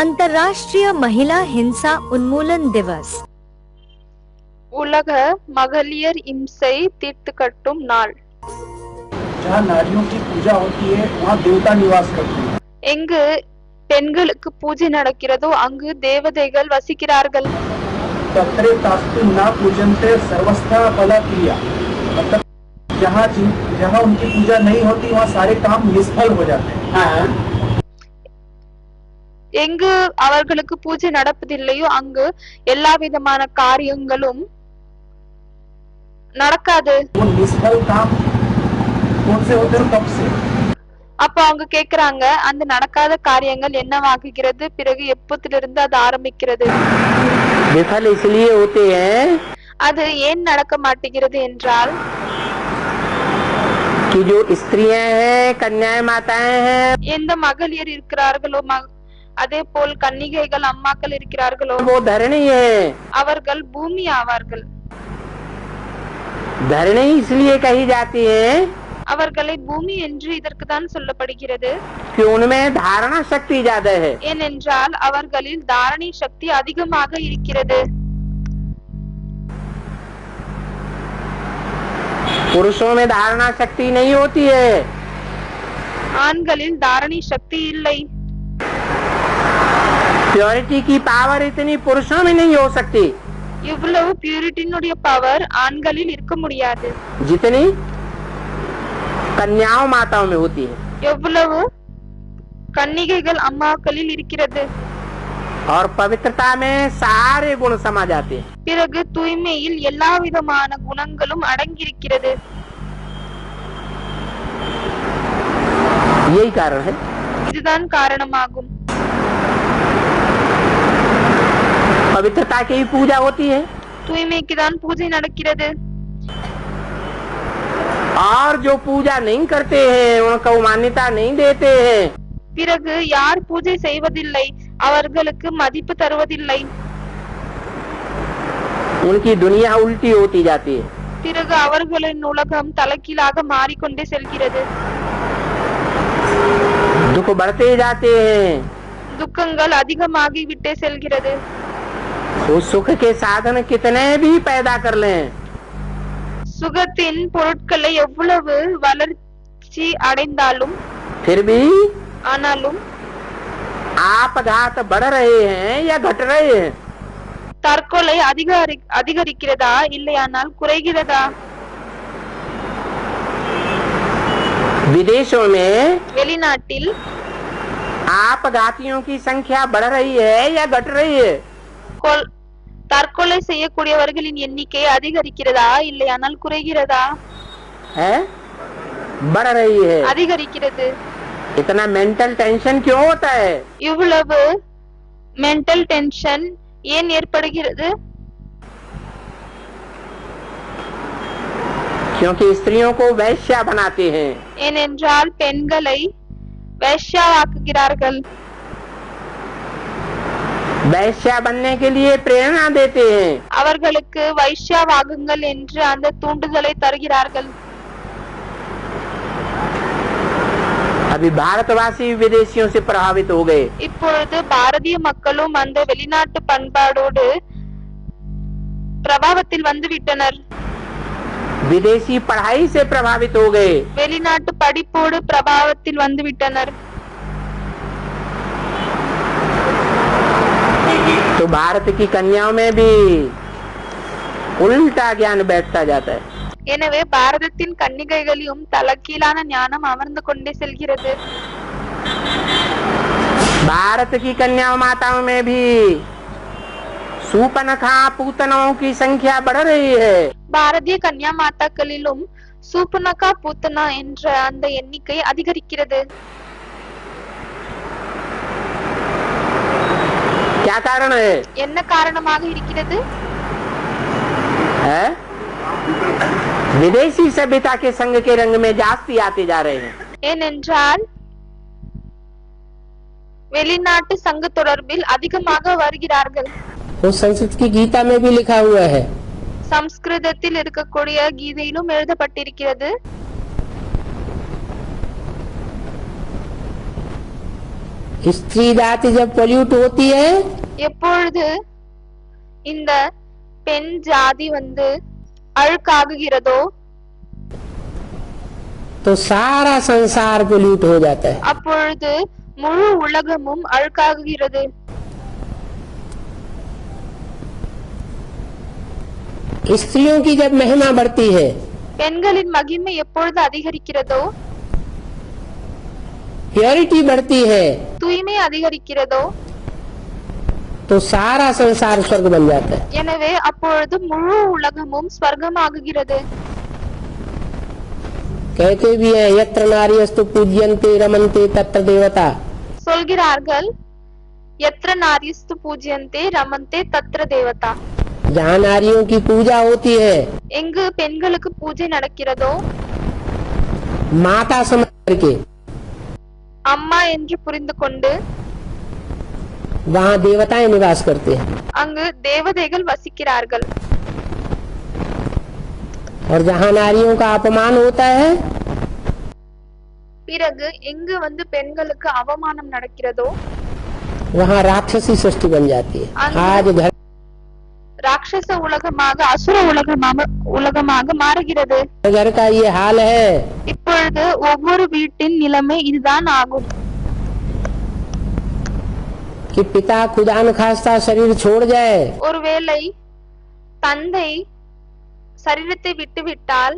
अंतर्राष्ट्रीय महिला हिंसा उन्मूलन दिवस உலக மகளிர் இம்சை தீர்த்துக்கட்டும் நாள். जहाँ नारियों की पूजा होती है वहाँ देवता निवास करते हैं. எங்கு பெண்களுக்கு பூஜை நடக்கிறதோ அங்கு தேவதைகள் வசிக்கிறார்கள். तत्रे तास्तु न पूजन्ते सर्वस्था फला क्रिया. मतलब जहाँ उनकी पूजा नहीं होती वहाँ सारे काम निष्फल हो जाते हैं. எங்கு அவர்களுக்கு பூஜை நடப்பதில்லையோ அங்கு எல்லா விதமான காரியங்களும் நடக்காது. அப்ப அவங்க கேக்குறாங்க, அந்த நடக்காத காரியங்கள் என்னவாகுகிறது, பிறகு எப்பத்திலிருந்து அது ஆரம்பிக்கிறது? அது ஏன் நடக்க மாட்டேங்கிறது என்றால், எந்த மகளிர் இருக்கிறார்களோ, அதே போல் கன்னிகைகள் அம்மாக்கள் இருக்கிறார்களோ, அவர்கள் பூமி ஆவார்கள். धरणी इसलिए कही जाती है, அவர்களை பூமி என்று இதற்கு தான் சொல்லப்படுகிறது, कि उनमें धारणा शक्ति ज्यादा है. ஏனென்றால் அவர்களில் தாரணை சக்தி அதிகமாக இருக்கிறது. पुरुषों में धारणा शक्ति नहीं होती है. ஆண்களில் தாரணை சக்தி இல்லை. प्योरिटी की पावर इतनी पुरुषों में नहीं हो सकती இவ்வளவு பியூரிட்டினுடைய பவர் ஆண்களில் இருக்க முடியாது, जितनी कन्याओं माताओं में होती है. எவ்வளவு கன்னிகைகள் அம்மாக்களில் இருக்கிறது. और पवित्रता में सारे गुण समा जाते हैं. பிறகு தூய்மையில் எல்லா விதமான குணங்களும் அடங்கியிருக்கிறது. यही कारण है. இதுதான் காரணமாகும். पवित्रता की पूजा होती है தூய்மைக்கு தான் பூஜை நடக்கிறது. और जो पूजा नहीं करते हैं उनको मान्यता नहीं देते हैं. பிறகு யார் பூஜை செய்வதில்லை அவர்களுக்கு மதிப்பு தருவதில்லை. उनकी दुनिया उल्टी होती जाती है. பிறகு அவர்களின் உலகம் தலைகீழாக மாறிக்கொண்டே செல்கிறது. दुख बढ़ते जाते हैं. துக்கங்கள் அதிகமாகி விட்டே செல்கிறது. वो सुख के साधन कितने भी पैदा कर लें, சுகத்தின் பொருட்களை எவ்வளவு வளர்ச்சி அடைந்தாலும், फिर भी ஆனாலும் आपघात बढ़ रहे हैं या घट रहे हैं. தற்கொலை அதிகரிக்கிறதா இல்லையானால் குறைகிறதா? विदेशों में வெளிநாட்டில் आपघातियों की संख्या बढ़ रही है या घट रही है. தற்கொலை செய்யக்கூடியவர்களின் எண்ணிக்கை அதிகரிக்கிறதா இல்லையானால் குறைகிறதா? है बढ़ रही है. அதிகரிக்கிறது. इतना मेंटल टेंशन क्यों होता है? இவ்வளவு மென்டல் டென்ஷன் ஏன் ஏற்படுகிறது? क्योंकि स्त्रियों को वैश्या बनाते हैं. ஏனென்றால் பெண்களை வேश्याவாக்குகிறார்கள். वैश्या बनने के लिए प्रेरणा देते हैं. அவர்களுக்கு வைஷ்யாவாகுங்கள் என்று அந்த தூண்டுதலை தருகிறார்கள். अभी भारतवासी विदेशियों से प्रभावित हो गए. இப்பொழுது பாரதிய மக்களும் அந்த வெளிநாட்டு பண்பாடோடு பிரபாவத்தில் வந்து விட்டனர். विदेशी पढ़ाई से प्रभावित हो गए. வெளிநாட்டு படிப்போடு பிரபாவத்தில் வந்து விட்டனர். तो भारत की कन्याओं में भी उल्टा ज्ञान बैठता जाता है. எனவே பாரதத்தின் கன்னிகைகளிலும் தலைகீழான ஞானம் அமர்ந்து கொண்டே செல்கிறது. भारत की कन्याओं माताओं में भी सूपनखा पूतनाओं की संख्या बढ़ रही है. பாரதிய கன்யா மாதாக்களிலும் சூப்பனகா பூத்தனா என்ற அந்த எண்ணிக்கை அதிகரிக்கிறது. क्या कारण है? என்ன காரணமாக இருக்கிறது? है विदेशी सभ्यता के संग के रंग में जास्ती आते जा रहे हैं. ஏனென்றால் வெளிநாட்டு சங்க தொடர்பில் அதிகமாக வருகிறார்கள். वो संस्कृत की गीता में भी लिखा हुआ है. சம்ஸ்கிருதத்தில் இருக்கக்கூடிய கீதையிலும் எழுதப்பட்டிருக்கிறது. स्त्री जाति जब पॉल्यूट होती है எப்பொழுது இந்த பெண் ஜாதி அழுக்காகுகிறதோ तो सारा संसार पॉल्यूट हो जाता है। அப்பொழுது முழு உலகமும் அழுக்காகுகிறது। स्त्रियों की जब महिमा बढ़ती है பெண்களின் மகிமை எப்பொழுது அதிகரிக்கிறதோ प्योरिटी बढ़ती है தூய்மை அதிகரிக்கிறதோ तो सारा संसार स्वर्ग बन जाता है। எனவே அப்பொழுது முழு உலகமும் ஸ்வர்கமாகுகிறது। कहते भी है यत्र नार्यस्तु पूज्यन्ते रमन्ते तत्र देवता। சொல்கிறார்கள் यत्र नार्यस्तु पूज्यन्ते रमन्ते तत्र देवता। जहाँ नारियों की पूजा होती है எங்கு பெண்களுக்கு பூஜை நடக்கிறதோ माता समझ करके அம்மா என்று புரிந்து கொண்டு वहाँ देवताएं निवास करते हैं அங்கு தேவதைகள் வசிக்கிறார்கள்। और जहाँ नारियों का अपमान होता है பிறகு எங்கு பெண்களுக்கு அவமானம் நடக்கிறதோ वहाँ राक्षसी सृष्टि बन जाती है। आज घर ராட்சச உலகமாக அசுர உலகமாக மாறுகிறது। घर का ये हाल है இப்பொழுது ஒவ்வொரு வீட்டின் நிலைமை இதுதான் ஆகும்। कि पिता खुदा न खास्ता शरीर छोड़ जाए ஒருவேளை தந்தை சரீரத்தை விட்டுவிட்டால்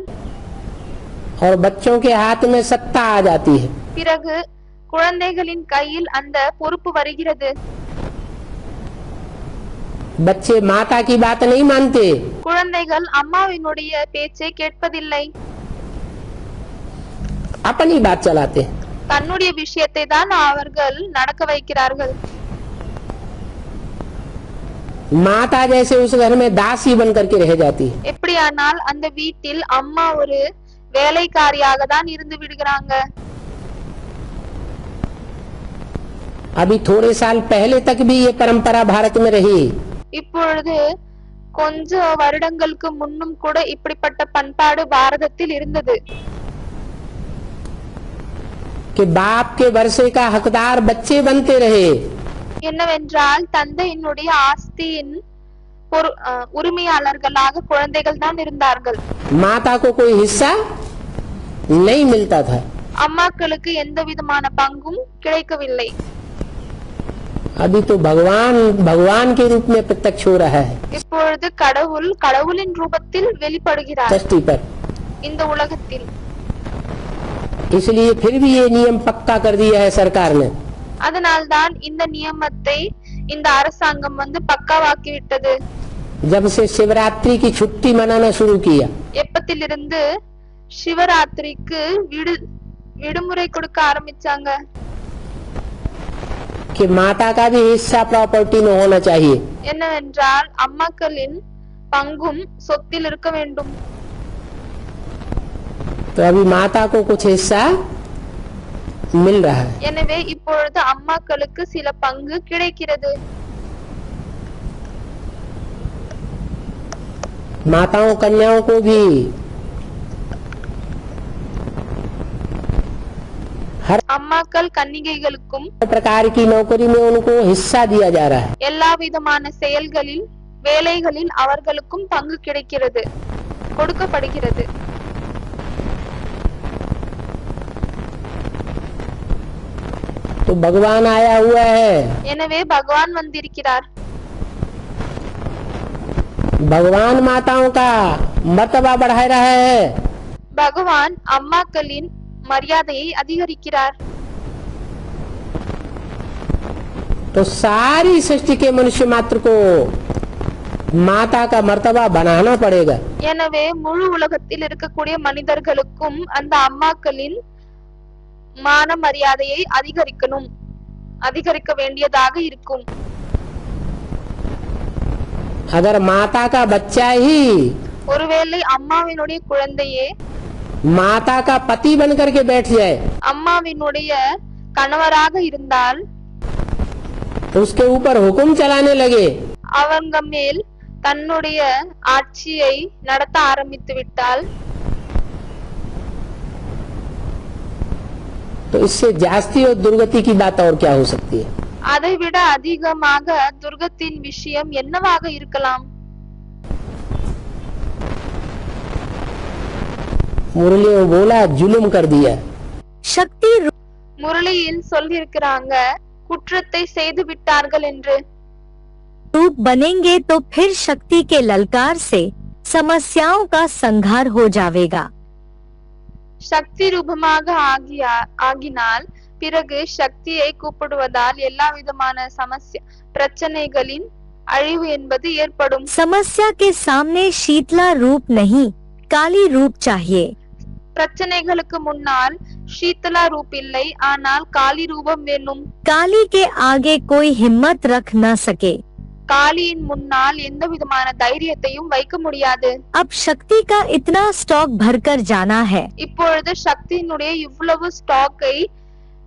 और बच्चों के हाथ में सत्ता आ जाती है பிறகு குழந்தைகளின் கையில் அந்த பொறுப்பு வருகிறது। बच्चे माता की बात नहीं मानते குழந்தைகள் அம்மாவினுடைய பேச்சை கேட்பதில்லை, अपनी बात चलाते हैं। தன்னுடைய விஷயத்தை தான் அவர்கள் நடக்க வைக்கிறார்கள்। माता जैसे उस घर में दासी बन करके रह जाती है। எப்படியானால் அந்த வீட்டில் அம்மா ஒரு வேலைக்காரியாக தான் இருந்து விடுகிறாங்க। अभी थोड़े साल पहले तक भी ये परंपरा भारत में रही இப்பொழுது கொஞ்ச வருடங்களுக்கு முன்னும் கூட இப்படிப்பட்ட பண்பாடு பாரதத்தில் இருந்தது। कि बाप के वर्षे का हकदार बच्चे बनते रहे என்னவென்றால் தந்தையினுடைய ஆஸ்தியின் உரிமையாளர்களாக குழந்தைகள் தான் இருந்தார்கள்। माता को कोई हिस्सा नहीं मिलता था। அம்மாக்களுக்கு எந்த விதமான பங்கும் கிடைக்கவில்லை। अभी तो भगवान के रूप में प्रत्यक्ष हो रहा है இப்பொழுது கடவுளின் ரூபத்தில் வெளிப்படுகிறார் सृष्टि पर। இந்த உலகத்தில்। इसलिए फिर भी ये नियम पक्का कर दिया है सरकार ने। அதனால்தான் இந்த நியமத்தை இந்த அரசாங்கம் பக்காவாக்கி விட்டது। जब से शिवरात्रि की छुट्टी मनाना शुरू किया எப்பத்திலிருந்து சிவராத்திரிக்கு விடுமுறை கொடுக்க ஆரம்பிச்சாங்க। कि माता का भी हिस्सा प्रॉपर्टी में होना चाहिए। என்னவென்றால் அம்மாக்களின் பங்கும் சொத்தில் இருக்க வேண்டும்। तो अभी माता को कुछ हिस्सा मिल रहा है। எனவே இப்பொழுது அம்மாக்களுக்கு சில பங்கு கிடைக்கிறது। माताओं कन्याओं को भी हर அம்மாக்கள் கன்னிகைகளுக்கும் प्रकार की नौकरी में उनको हिस्सा दिया जा रहा है। எல்லா விதமான செயல்களில் வேலைகளில் அவர்களுக்கும் பங்கு கிடைக்கிறது, கொடுக்கப்படுகிறது। तो भगवान आया हुआ है, எனவே பகவான் வந்திருக்கிறார்। भगवान माताओं का मर्तबा बढ़ा रहा है। பகவான் அம்மாக்களின் மரியாதையை அதிகரிக்கிறார்। तो सारी सृष्टि के मनुष्य मात्र को माता का मर्तबा बनाना पड़ेगा। எனவே முழு உலகத்தில் இருக்கக்கூடிய மனிதர்களுக்கும் அந்த அம்மாக்களின் மான மரியாதையை அதிகரிக்க வேண்டியதாக இருக்கும்। अगर माता का बच्चा ही ஒருவேளை அம்மாவினுடைய குழந்தையே माता का पति बन करके बैठ जाए அம்மாவினுடைய கணவராக இருந்தால் तो उसके ऊपर हुक्म चलाने लगे அவங்க மேல் தன்னுடைய ஆட்சியை நடத்த ஆரம்பித்து விட்டால் तो इससे जास्ती और दुर्गति की बात और क्या हो सकती है। அதைவிட அதிகமாக துர்கத்தின் விஷயம் என்னவாக இருக்கலாம்? मुरली में बोला जुलुम कर दिया। शक्ति முரளியில் சொல்லியிருக்கிறாங்க குற்றத்தை செய்து விட்டார்கள் என்று। रूप बनेंगे तो फिर शक्ति के ललकार से समस्याओं का संहार हो जाएगा। சக்தி ரூபமாக ஆகினால் பிறகு சக்தியை கூப்பிடுவதால் எல்லா விதமான பிரச்சனைகளின் அழிவு என்பது ஏற்படும்। समस्या के सामने शीतला रूप नहीं काली रूप चाहिए। பிரச்சனைகளுக்கு முன்னால் शीतला रूप இல்லை ஆனால் காளி ரூபம் வேணும்। काली के आगे कोई हिम्मत रख न सके। காளியின் முன்னால் எந்த விதமான தைரியத்தையும் வைக்க முடியாது। अब शक्ति का इतना स्टॉक भरकर जाना है இப்பொழுது சக்தியினுடைய இவ்வளவு ஸ்டாக்கை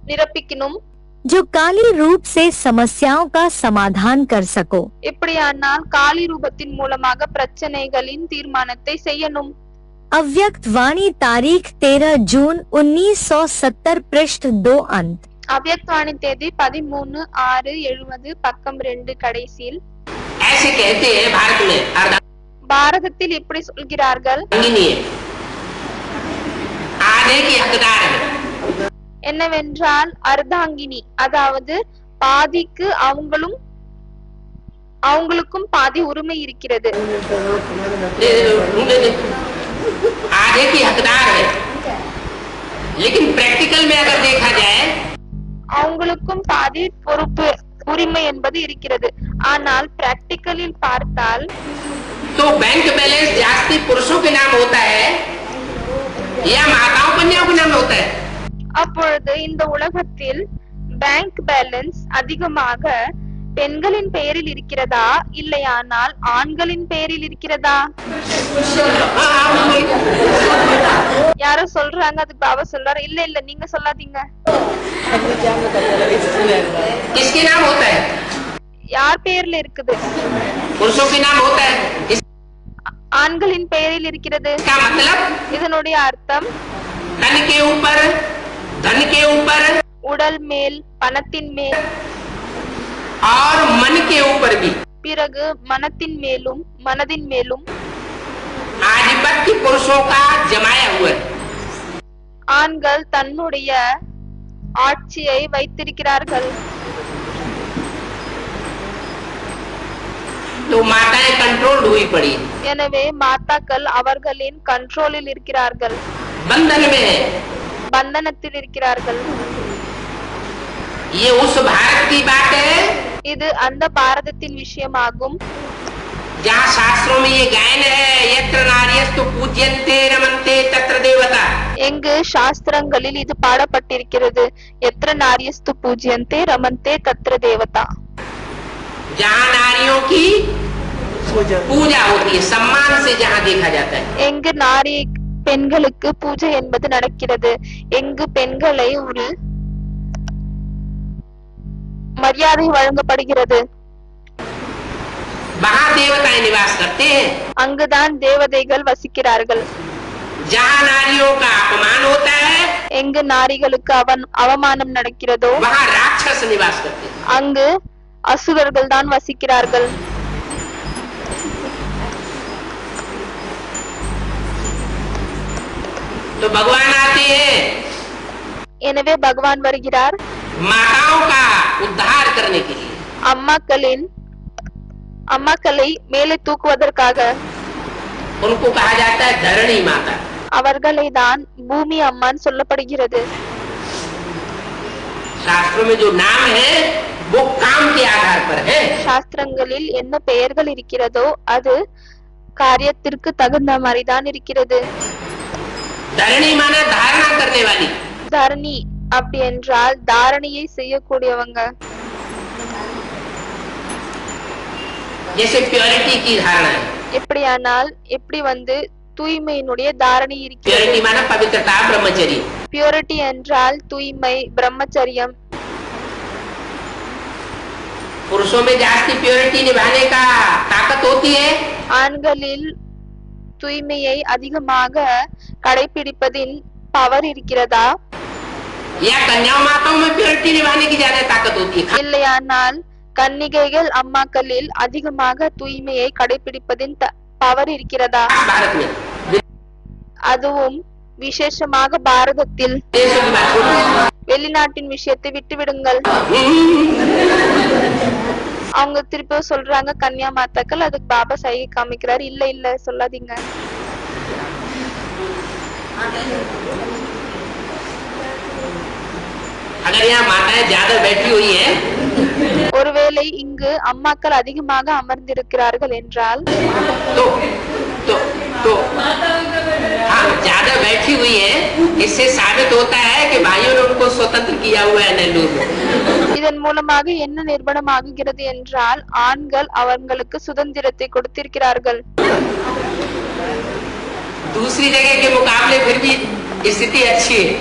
நிரப்பிக்கணும் जो काली रूप से समस्याओं का समाधान कर सको। இப்படியானால் காளி ரூபத்தின் மூலமாக பிரச்சனைகளின் தீர்மானத்தை செய்யணும்। अव्यक्त वाणी तारीख 13 जून 1970 पृष्ठ 2 अंत। அவ்யக்த் வாணி தேதி 13/6/70 பக்கம் 2 கடைசியில் ऐसे कहते हैं भारत में பாரதத்தில் இப்படி சொல்கிறார்கள் आधे की हकदार है। என்னவென்றால் அர்த்தாங்கினி அதாவது பாதிக்கு அவங்களுக்கும் பாதி உரிமை இருக்கிறது। आधे की हकदार है लेकिन प्रैक्टिकल में अगर देखा जाए அவங்களுக்கும் பாதி பொறுப்பு உரிமை என்பது இருக்கிறது। ஆனால் பிராக்டிகலில் பார்த்தால் तो बैंक बैलेंस जास्ती पुरुषों के नाम होता है या माताओं कन्याओं के नाम होता है। அப்பொழுது இந்த உலகத்தில் பேங்க் பேலன்ஸ் அதிகமாக பெண்களின் பெயரில் இருக்கிறதா இல்லையானால் ஆண்களின் பெயரில் இருக்கிறதா? யாரோ சொல்றாங்க அதுக்கு பாபா சொல்றாரு இல்ல இல்ல நீங்க சொல்லாதீங்க। किसके नाम होता है? யார் பெயர்ல இருக்குது? पुरुषों के नाम होता है। ஆண்களின் பெயரில் இருக்கிறது। इसका मतलब இதனுடைய அர்த்தம் धन के ऊपर உடல் மேல் பணத்தின் மேல் और मन के ऊपर भी பிறகு மனத்தின் மேலும் மனதின் மேலும் आधिपत्य पुरुषों का जमाया हुआ है। ஆண்கள் தன்னுடைய ஆட்சியை வைத்திருக்கிறார்கள்। तो माताएं कंट्रोल्ड हुई पड़ी, எனவே மாதாக்கள் அவர்களின் கண்ட்ரோலில் இருக்கிறார்கள், बंधन में है। பந்தனத்தில் இருக்கிறார்கள்। ये उस भारत की बात है இது அந்த பாரதத்தின் விஷயமாகும் जहाँ शास्त्रों में ये गायन है यत्र नार्यस्तु पूज्यन्ते रमन्ते तत्र देवता। எங்கு சாஸ்திரங்களில் இது பாடப்பட்டிருக்கிறது எത്ര நாரியஸ்து பூஜ்யந்தே ரமந்தே தத்ர தேவதா। जहाँ नारियों की पूजा होती है, सम्मान से जहाँ देखा जाता है। எங்கு நாரி பெண்களுக்கு பூஜை என்பது நடக்கிறது, எங்கு பெண்களை ஒரு மரியாதை வழங்கப்படுகிறது, वहाँ देवताएं निवास करते हैं। அங்குதான் தேவதைகள் வசிக்கிறார்கள்। जहाँ नारियों का अपमान होता है எங்கு நாரிகளுக்கு அவமானம் நடக்கிறதோ वहाँ राक्षस निवास करते हैं। அங்கு அசுரர்கள் தான் வசிக்கிறார்கள்। तो भगवान आते हैं, எனவே பகவான் வருகிறார் माताओं का उद्धार करने के लिए। அம்மாக்களை மேலே தூக்குவதற்காக। उनको कहा जाता है धरणी माता। அவர்களை தான் பூமி அம்மான் சொல்லப்படுகிறது। शास्त्रों में जो नाम है वो काम के आधार पर है। சாஸ்திரங்களில் என்ன பெயர்கள் இருக்கிறதோ அது காரியத்திற்கு தகுந்த மாதிரி தான் இருக்கிறது। धरणी माना धारणा करने वाली। தரணி அப்படி என்றால் தாரணையை செய்யக்கூடியவங்க। जैसे प्योरिटी की धारणा है। எப்படியானால் எப்படி தூய்மையினுடைய தாரணை இருக்கிறது। प्योरिटी माना पवित्रता ब्रह्मचर्य। பியூரிட்டி என்றால் தூய்மை பிரம்மச்சரியம்। पुरुषों में जास्ती प्योरिटी निभाने का ताकत होती है। ஆண்களில் தூய்மையை அதிகமாக கடைபிடிப்பதின் பவர் இருக்கிறதா? या कन्याओं माताओं में प्योरिटी निभाने की ज्यादा ताकत होती है। இல்லையானால் கன்னிகைகள் அம்மாக்களில் அதிகமாக தூய்மையை கடைபிடிப்பதின் பவர் இருக்கிறதா? भारत में அதுவும் விசேஷமாக பாரதத்தில். देशों की बात छोड़ दीजिए। வெளிநாட்டின் விஷயத்தை விட்டுவிடுங்கள். அவங்க திருப்பி சொல்றாங்க கன்னியா மாதாக்கள், அதுக்கு பாபா சைகை காமிக்கிறார். இல்ல இல்ல சொல்லாதீங்க. अगर यहाँ माताएं ज्यादा बैठी हुई है ஒருவேளை இங்கு அம்மாக்கள் அதிகமாக அமர்ந்திருக்கிறார்கள் என்றால் तो तो तो हाँ ज्यादा बैठी हुई है, इससे साबित होता है कि भाइयों ने उनको स्वतंत्र किया हुआ है नेल्लूर में। இதன் மூலமாக என்ன நிரூபணமாகுகிறது என்றால் ஆண்கள் அவர்களுக்கு சுதந்திரத்தை கொடுத்திருக்கிறார்கள். दूसरी जगह के मुकाबले फिर भी स्थिति अच्छी है।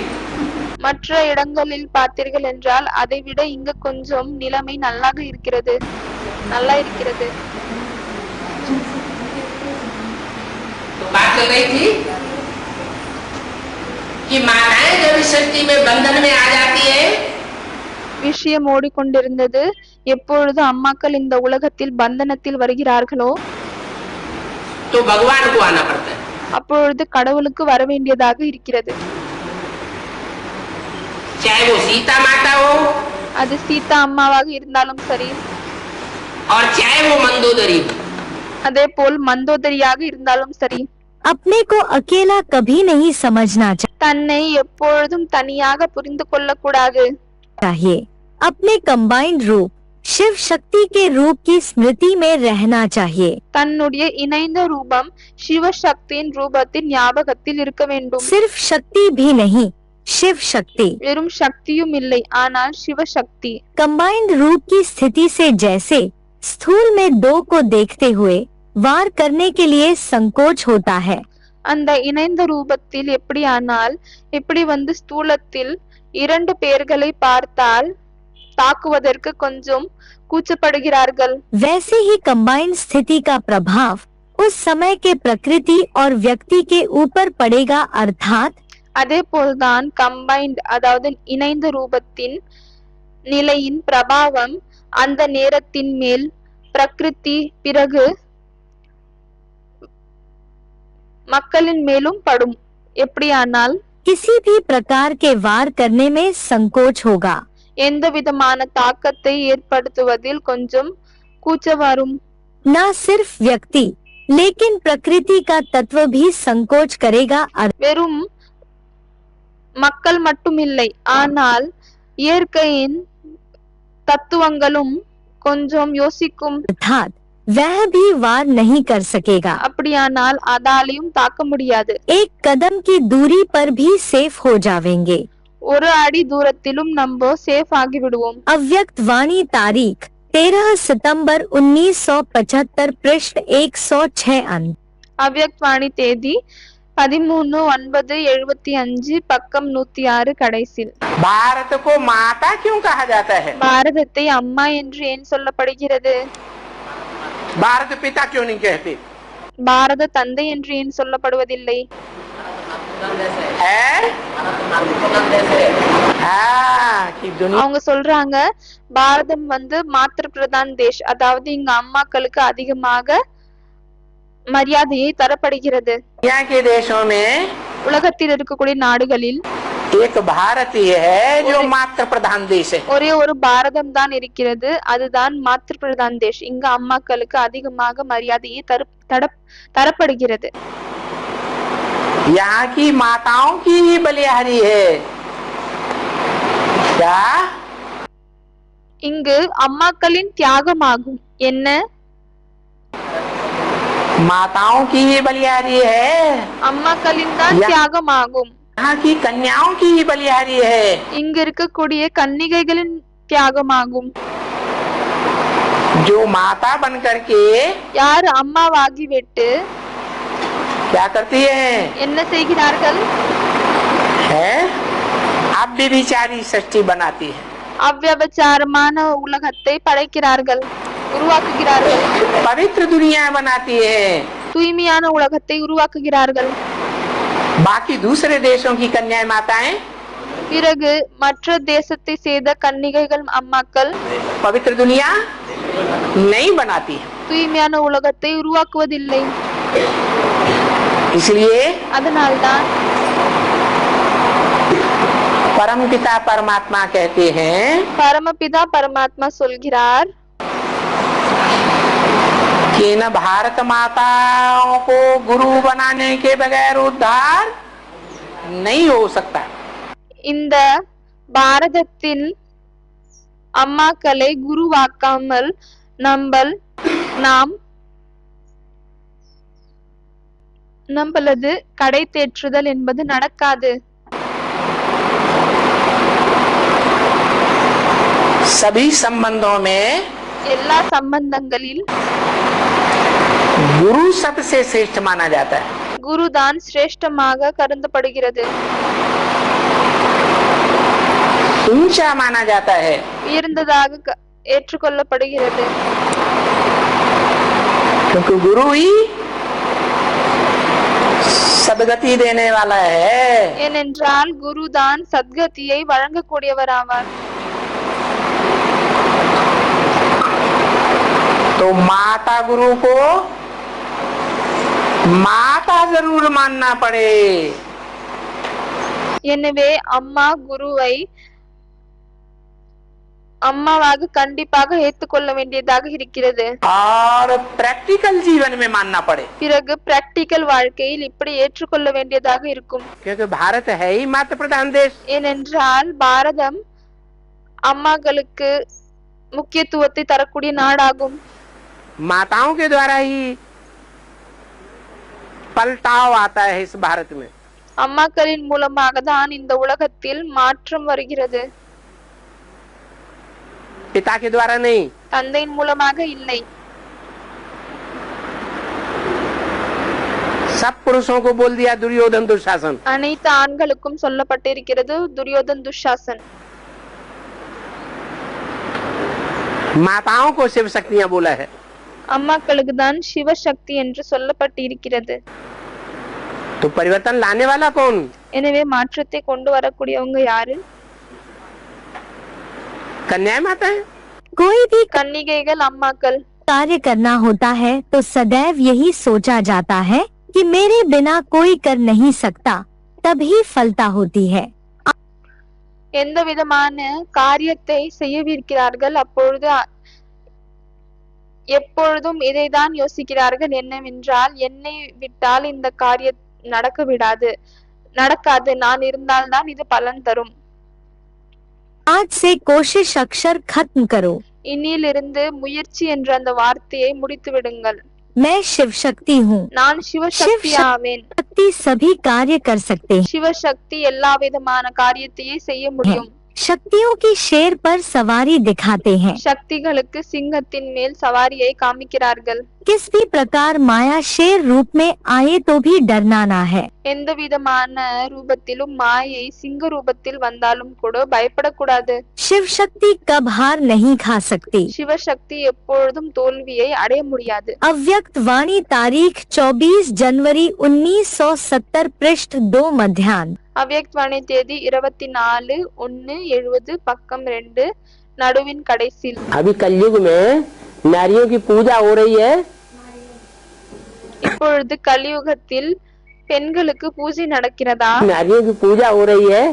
மற்ற இடங்களில் பார்த்தீர்கள் என்றால் அதை விட இங்கு கொஞ்சம் நிலைமை நல்லா இருக்கிறது. तो बात चल रही थी कि माताएं जब इस सृष्टि में बंधन में आ जाती है, விஷயம் ஓடிக்கொண்டிருந்தது. எப்பொழுது அம்மாக்கள் இந்த உலகத்தில் பந்தனத்தில் வருகிறார்களோ तो भगवान को आना पड़ता है। அப்பொழுது கடவுளுக்கு வர வேண்டியதாக இருக்கிறது. चाहे वो सीता माता हो அது சீதா அம்மாவாக இருந்தாலும் சரி, और चाहे वो मंदोदरी हो। அதே போல் மந்தோதரியாக இருந்தாலும் சரி, अपने को अकेला कभी नहीं समझना தன்னை எப்பொழுதும் தனியாக புரிந்து கொள்ளக்கூடாது. चाहिए। अपने कंबाइंड रूप शिव शक्ति के रूप की स्मृति में रहना चाहिए। தன்னுடைய இணைந்த ரூபம் சிவசக்தியின் ரூபத்தின் ஞாபகத்தில் இருக்க வேண்டும். सिर्फ शक्ति भी नहीं, शिव शक्ति। வெறும் சக்தியும் இல்லை, ஆனால் சிவசக்தி. कंबाइंड रूप की स्थिति से जैसे स्थूल में दो को देखते हुए वार करने के लिए संकोच होता है, அந்த இணைந்த ரூபத்தில் எப்படியானால் எப்படி ஸ்தூலத்தில் இரண்டு பேர்களை பார்த்தால் தாக்குவதற்கு கொஞ்சம் கூச்சப்படுகிறார்கள், वैसे ही कंबाइंड स्थिति का प्रभाव उस समय के प्रकृति और व्यक्ति के ऊपर पड़ेगा। अर्थात அதே போல்தான் கம்பைன்ட் அதாவது இணைந்த ரூபத்தின் நிலையின் பிரபாவம் அந்த நேரத்தின் மேல் பிரகிருதி பிறகு மக்களின் மேலும் படும். எப்படியானால் किसी भी प्रकार के वार करने में संकोच होगा। எந்த விதமான தாக்கத்தை ஏற்படுத்துவதில் கொஞ்சம் கூச்ச வரும். न सिर्फ व्यक्ति लेकिन प्रकृति का तत्व भी संकोच करेगा। வெறும் மக்கள் மட்டுமில்லை, ஆனால் இயற்கையின் தத்துவங்களும் கொஞ்சம் யோசிக்கும். अर्थात वह भी वार नहीं कर सकेगा। அப்படியானால் அதாலையும் தாக்க முடியாது. एक कदम की दूरी पर भी सेफ हो जावेंगे। ஒரு அடி தூரத்திலும் நம்ம சேஃப் ஆகி விடுவோம். अव्यक्त वाणी तारीख 13 सितंबर 1975 पृष्ठ 106 अंक। அவ்யக்த் வாணி தேதி 13/9/75 பக்கம் 106 கடைசில். भारत को माता क्यों कहा जाता है? பாரதத்தை அம்மா என்று ஏன் சொல்லப்படுகிறது? भारत पिता क्यों नहीं कहते? பாரத தந்தை என்று ஏன் சொல்லப்படுவதில்லை? है कि दुनिया அவங்க சொல்றாங்க பாரதம் மாத்திரு பிரதான் தேஷ், அதாவது இங்க அம்மாக்களுக்கு அதிகமாக மரியாதையை தரப்படுகிறது. के देशों में உலகத்தில் இருக்கக்கூடிய நாடுகளில் एक भारत ही है जो मातृ प्रधान देश है। ஒரே ஒரு பாரதம் தான் இருக்கிறது, அதுதான் மாத்திரு பிரதான் தேஷ். இங்க அம்மாக்களுக்கு அதிகமாக மரியாதையை தரப்படுகிறது. यहाँ की माताओं की ही बलिहारी है क्या? இங்கு அம்மாக்களின் தியாகமாகும். என்ன? माताओं की ही बलिहारी है, அம்மாக்களின் தான் தியாகமாகும். यहाँ की कन्याओं की ही बलिहारी है। இங்கு இருக்கக்கூடிய கன்னிகைகளின் தியாகமாகும். जो माता बन करके யார் அம்மாவாகிவிட்டு क्या करती है? என்ன செய்கிறார்கள்? है अब व्यभिचारी सृष्टि बनाती है, அவ்வியபச்சாரமான உலகத்தை படைக்கிறார்கள், உருவாக்குகிறார்கள். पवित्र दुनिया बनाती है। தூய்மையான உலகத்தை உருவாக்குகிறார்கள். बाकी दूसरे देशों की कन्याएं माताएं பிறகு மற்ற தேசத்தை சேர்ந்த கன்னிகைகள் அம்மாக்கள் पवित्र दुनिया नहीं बनाती है। தூய்மையான உலகத்தை உருவாக்குவதில்லை. इसलिए அதனால்தான் परम पिता परमात्मा कहते हैं பரமபிதா பரமாத்மா சொல்கிறார், कि न भारत माताओं को गुरु बनाने के बगैर उद्धार नहीं हो सकता। இந்த பாரதத்தில் அம்மாக்களை குருவாக்காமல் நம்மளது கடை தேற்றுதல் என்பது நடக்காது. सभी संबंधों में எல்லா சம்பந்தங்களில் गुरु सबसे श्रेष्ठ माना जाता है। குருதான் சிரேஷ்டமாக கருதப்படுகிறது, ऊंचा माना जाता है। உயர்ந்ததாக ஏற்றுக்கொள்ளப்படுகிறது. क्योंकि गुरु ही सदगति देने वाला है। ஏனென்றால் குருதான் சத்கதியை வழங்கக்கூடியவராவார். तो माता गुरु को माता जरूर मानना पड़े। எனவே அம்மா குருவை அம்மாவாக கண்டிப்பாக ஏற்றுக்கொள்ள வேண்டியதாக இருக்கிறது. और प्रैक्टिकल जीवन में मानना पड़े। பிறகு பிராக்டிக்கல் வாழ்க்கையில் இப்படி ஏற்றுக்கொள்ள வேண்டியதாக இருக்கும். क्योंकि भारत है ही मातृ प्रधान देश। ஏனென்றால் பாரதம் அம்மாக்களுக்கு முக்கியத்துவத்தை தரக்கூடிய நாடாகும். माताओं के द्वारा ही पलटाव आता है इस भारत में। அம்மாக்களின் மூலமாக தான் இந்த உலகத்தில் மாற்றம் வருகிறது, पिता के द्वारा नहीं। தந்தையின் மூலமாக இல்லை. सब पुरुषों को बोल दिया दुर्योधन दुशासन। அனைத்து ஆண்களுக்கும் சொல்லப்பட்டிருக்கிறது துரியோதன் துஷாசன். माताओं को शिव शक्तियां बोला है। அம்மாக்களுக்கு தான் சிவசக்தி என்று சொல்லப்பட்டிருக்கிறது. तो परिवर्तन लाने वाला कौन? எனவே மாற்றத்தை கொண்டு வரக்கூடியவங்க யாரு? कन्या माता है। कोई भी கன்னிகைகள் அம்மாக்கள். कार्य करना होता है तो सदैव यही सोचा जाता है कि मेरे बिना कोई कर नहीं सकता, तभी फलता होती है। எந்த விதமான காரியத்தை செய்யவிருக்கிறார்கள் அப்பொழுது எப்பொழுதும் இதைதான் யோசிக்கிறார்கள், என்னவென்றால் என்னை விட்டால் இந்த காரியம் நடக்காது, நான் இருந்தால்தான் இது பலன் தரும். आज से कोशिश अक्षर खत्म करो। இன்னிலிருந்து முயற்சி என்ற அந்த வார்த்தையை முடித்து விடுங்கள். मैं शिव शक्ति हूँ। நான் சிவசக்தி ஆவேன். शक्ति सभी कार्य कर सकते हैं। சிவசக்தி எல்லா விதமான காரியத்தையே செய்ய முடியும். शक्तियों की शेर पर सवारी दिखाते हैं। சக்திகளுக்கு சிங்கத்தின் மேல் சவாரியை காமிக்கிறார்கள். किस भी प्रकार माया शेर रूप में आए तो भी डरना ना है। எந்த விதமான ரூபத்திலும் மாயை சிங்க ரூபத்தில் வந்தாலும் கூட பயப்படக்கூடாது. शिव शक्ति कब हार नहीं खा सकती। சிவசக்தி எப்பொழுதும் தோல்வியை அடைய முடியாது. अव्यक्त वाणी तारीख 24 जनवरी 1970 पृष्ठ 2 मध्याह्न। அவ்யக்தவாணி தேதி 24/1/70 பக்கம் 2 நடுவின் கடைசியில். अभी कलयुग में नारियों की पूजा हो रही है। இப்பொழுது கலியுகத்தில் பெண்களுக்கு பூஜை நடக்கிறதா? नारियों की पूजा हो रही है,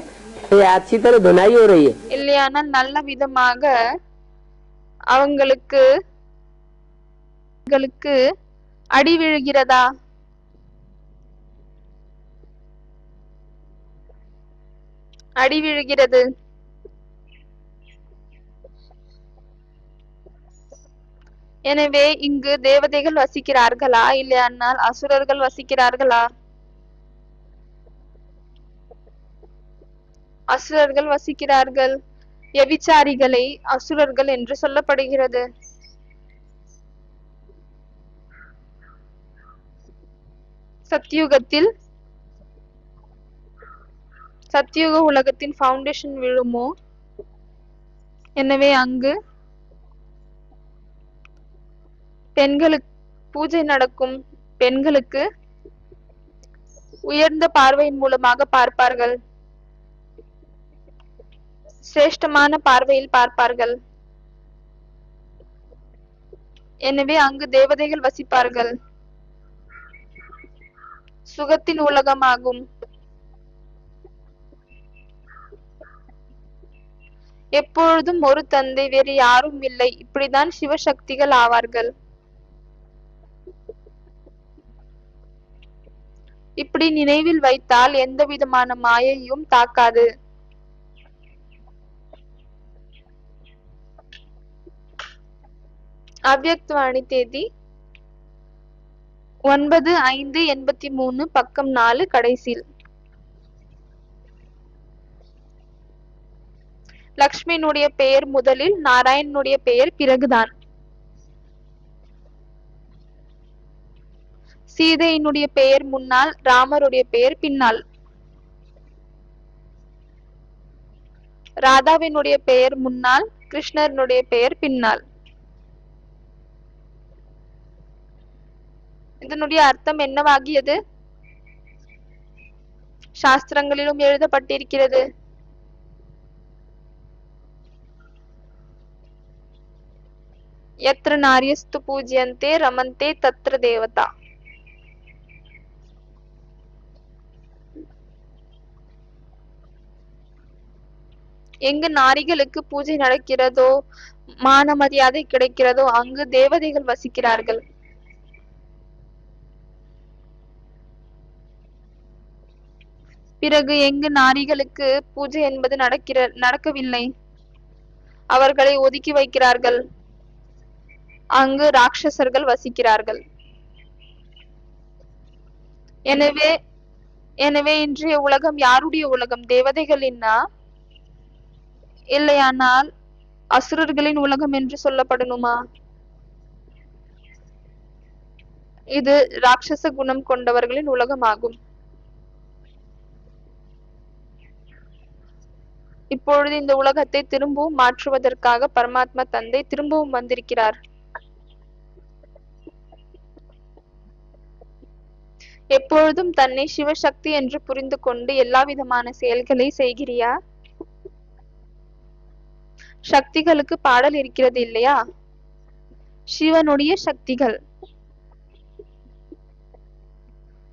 ये अच्छी तरह धुनाई हो रही है। இல்லையானால் நல்ல விதமாக அவங்களுக்கு அடி விழுகிறதா? அடி விழுகிறது. எனவே இங்கு தேவதைகள் வசிக்கிறார்களா இல்லையானால் அசுரர்கள் வசிக்கிறார்களா? அசுரர்கள் வசிக்கிறார்கள். எவிச்சாரிகளை அசுரர்கள் என்று சொல்லப்படுகிறது. சத்யுக உலகத்தின் ஃபவுண்டேஷன் விழுமோ? எனவே அங்கு பெண்களுக்கு பூஜை நடக்கும். பெண்களுக்கு உயர்ந்த பார்வையின் மூலமாக பார்ப்பார்கள். சிரேஷ்டமான பார்வையில் பார்ப்பார்கள். எனவே அங்கு தேவதைகள் வசிப்பார்கள். சுகத்தின் உலகமாகும். எப்பொழுதும் ஒரு தந்தை, வேறு யாரும் இல்லை. இப்படிதான் சிவசக்திகள் ஆவார்கள். இப்படி நினைவில் வைத்தால் எந்த விதமான மாயையும் தாக்காது. அவ்யக்தவாணி தேதி 9/5/83 பக்கம் 4 கடைசியில். லக்ஷ்மியினுடைய பெயர் முதலில், நாராயணனுடைய பெயர் பிறகுதான். சீதையினுடைய பெயர் முன்னால், ராமருடைய பெயர் பின்னால். ராதாவினுடைய பெயர் முன்னால், கிருஷ்ணனுடைய பெயர் பின்னால். இதனுடைய அர்த்தம் என்னவாகியது? சாஸ்திரங்களிலும் எழுதப்பட்டிருக்கிறது. யத்ர நாரியஸ்து பூஜ்யந்தே ரமந்தே தத்ர தேவதா. எங்கு நாரிகளுக்கு பூஜை நடக்கிறதோ, மான மரியாதை கிடைக்கிறதோ, அங்கு தேவதைகள் வசிக்கிறார்கள். பிறகு எங்கு நாரிகளுக்கு பூஜை என்பது நடக்கவில்லை, அவர்களை ஒதுக்கி வைக்கிறார்கள், அங்கு ராட்சசர்கள் வசிக்கிறார்கள். எனவே இன்றைய உலகம் யாருடைய உலகம்? தேவதைகளின்னா, இல்லையானால் அசுரர்களின் உலகம் என்று சொல்லப்படணுமா? இது ராட்சச குணம் கொண்டவர்களின் உலகமாகும். இப்பொழுது இந்த உலகத்தை திரும்பவும் மாற்றுவதற்காக பரமாத்மா தந்தை திரும்பவும் வந்திருக்கிறார். எப்பொழுதும் தன்னை சிவசக்தி என்று புரிந்து கொண்டு எல்லா விதமான செயல்களை செய்கிறியா? சக்திகளுக்கு பாடல் இருக்கிறது இல்லையா? சிவனுடைய சக்திகள்.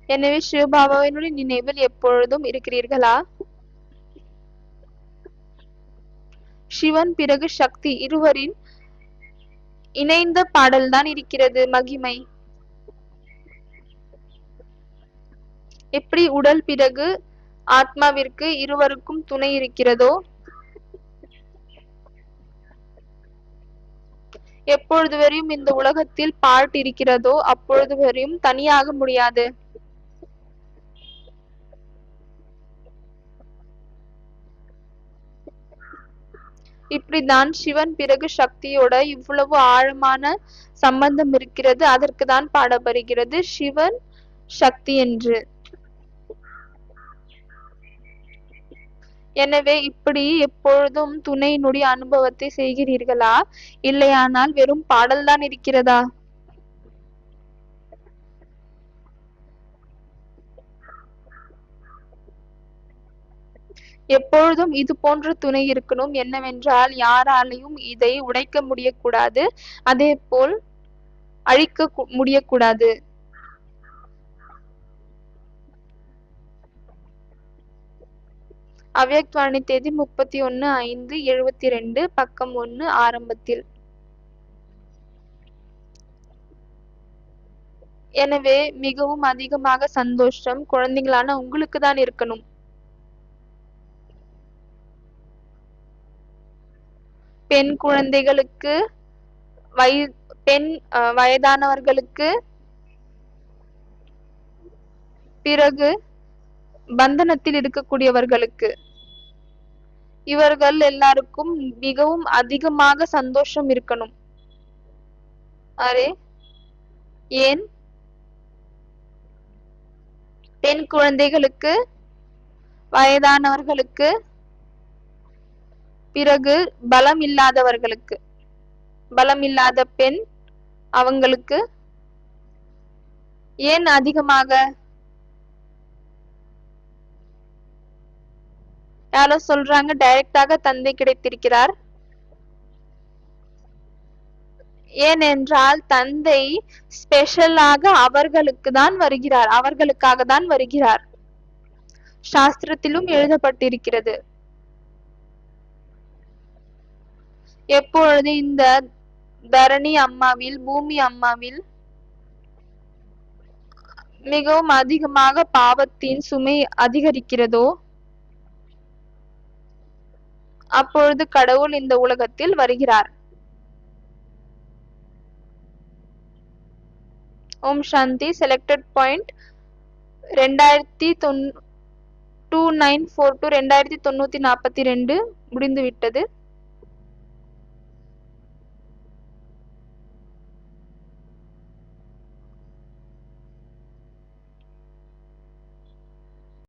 எனவே சிவபாபாவினுடைய நினைவில் எப்பொழுதும் இருக்கிறீர்களா? சிவன் பிறகு சக்தி இருவரின் இணைந்த பாடல்தான் இருக்கிறது மகிமை. எப்படி உடல் பிறகு ஆத்மாவிற்கு இருவருக்கும் துணை இருக்கிறதோ, எப்பொழுது வரையும் இந்த உலகத்தில் பாட்டு இருக்கிறதோ அப்பொழுது வரையும் தனியாக முடியாது. இப்படிதான் சிவன் பிறகு சக்தியோட இவ்வளவு ஆழமான சம்பந்தம் இருக்கிறது. அதற்கு தான் பாடப்படுகிறது சிவன் சக்தி என்று. எனவே இப்படி எப்பொழுதும் துணையினுடைய அனுபவத்தை செய்கிறீர்களா? இல்லையானால் வெறும் பாடல்தான் இருக்கிறதா? எப்பொழுதும் இது போன்ற துணை இருக்கணும். என்னவென்றால் யாராலையும் இதை உடைக்க முடியக்கூடாது, அதே போல் அழிக்க முடியக்கூடாது. அவ்யக்தவாணி தேதி 31/5/72 பக்கம் 1 ஆரம்பத்தில். எனவே மிகவும் அதிகமாக சந்தோஷம் குழந்தைகளான உங்களுக்கு தான் இருக்கணும். பெண் குழந்தைகளுக்கு, வயதானவர்களுக்கு, பிறகு பந்தனத்தில் இருக்கக்கூடியவர்களுக்கு, இவர்கள் எல்லாருக்கும் மிகவும் அதிகமாக சந்தோஷம் இருக்கணும். அரே ஏன்? பெண் குழந்தைகளுக்கு, வயதானவர்களுக்கு, பிறகு பலம் இல்லாதவர்களுக்கு, பலம் இல்லாத பெண் அவங்களுக்கு ஏன் அதிகமாக? யாரோ சொல்றாங்க டைரக்டாக தந்தை கிடைத்திருக்கிறார். ஏனென்றால் தந்தை ஸ்பெஷலாக அவர்களுக்காக தான் வருகிறார். சாஸ்திரத்திலும் எழுதப்பட்டிருக்கிறது. எப்பொழுது இந்த தரணி அம்மாவில், பூமி அம்மாவில் மிகவும் அதிகமாக பாவத்தின் சுமை அதிகரிக்கிறதோ அப்பொழுது கடவுள் இந்த உலகத்தில் வருகிறார். ஓம் சாந்தி. செலக்டட் பாயிண்ட் 2942 2942 முடிந்துவிட்டது.